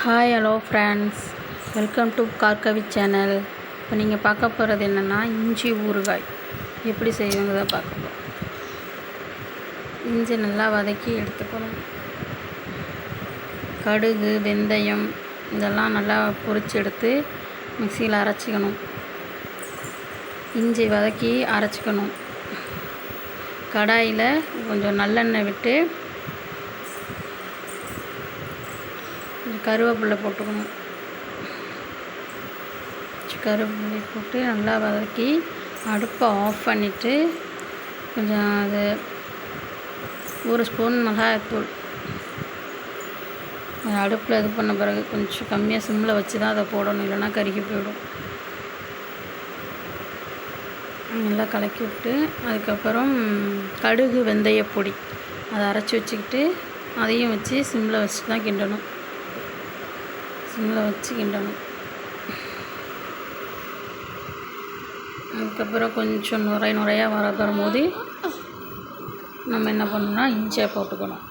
Hi hello friends, welcome to Karkavi channel. இப்போ நீங்கள் பார்க்க போகிறது என்னென்னா இஞ்சி ஊறுகாய் எப்படி செய்வங்க பார்க்க போகிறோம். இஞ்சி நல்லா வதக்கி எடுத்துக்கணும். கடுகு, வெந்தயம் இதெல்லாம் நல்லா பொரிச்சு எடுத்து மிக்சியில் அரைச்சிக்கணும். இஞ்சி வதக்கி அரைச்சிக்கணும். கடாயில் கொஞ்சம் நல்லெண்ணெய் விட்டு கருவேப்பிலை போட்டுக்கணும். கருவேப்பிலை போட்டு நல்லா வதக்கி அடுப்பை ஆஃப் பண்ணிவிட்டு கொஞ்சம் அது 1 ஸ்பூன் மிளகாய்த்தூள் அடுப்பில் இது பண்ண பிறகு கொஞ்சம் கம்மியாக சிம்மில் வச்சு தான் அதை போடணும், இல்லைன்னா கருகி போயிடும். நல்லா கலக்கி விட்டு அதுக்கப்புறம் கடுகு வெந்தய பொடி அதை அரைச்சி வச்சுக்கிட்டு அதையும் வச்சு சிம்மில் வச்சு தான் கிண்டணும். கிண்டணும். அதுக்கப்புறம் கொஞ்சம் நுரையாக வரும்போது நம்ம என்ன பண்ணணும்னா இஞ்சியை போட்டுக்கணும்.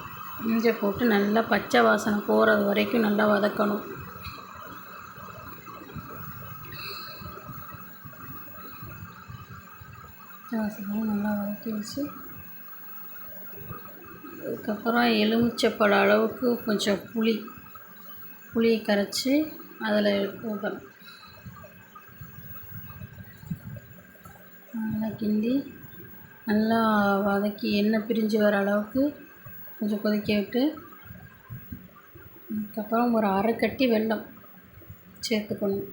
இஞ்சியை போட்டு நல்லா பச்சை வாசனை போகிறது வரைக்கும் நல்லா வதக்கணும். வாசனையும் நல்லா வதக்கி வச்சு அதுக்கப்புறம் எலுமிச்சப்பழ அளவுக்கு கொஞ்சம் புளியை கரைச்சி அதில் ஊற்றணும். நல்லா கிண்டி நல்லா வதக்கி எண்ணெய் பிரிஞ்சு வர அளவுக்கு கொஞ்சம் கொதிக்க விட்டு அதுக்கப்புறம் ஒரு அரை கட்டி வெல்லம் சேர்த்துக்கணும்.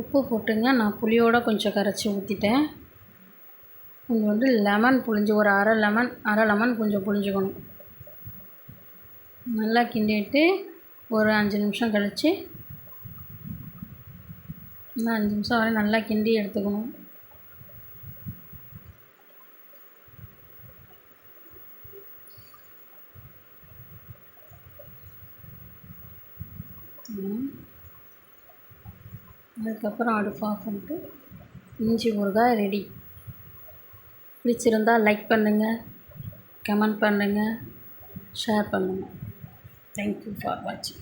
உப்பு போட்டுங்க. நான் புளியோடு கொஞ்சம் கரைச்சி ஊற்றிட்டேன். கொஞ்சம் லெமன் புழிஞ்சு ஒரு அரை லெமன் கொஞ்சம் புழிஞ்சுக்கணும். நல்லா கிண்டிட்டு ஒரு 5 நிமிஷம் கழித்து 5 நிமிஷம் வரை நல்லா கிண்டி எடுத்துக்கணும். அதுக்கப்புறம் அடுப்பு ஆஃப் பண்ணிட்டு இஞ்சி ஊறுகாய் ரெடி. பிடிச்சிருந்தால் லைக் பண்ணுங்கள், கமெண்ட் பண்ணுங்கள், ஷேர் பண்ணுங்கள். Thank you for watching.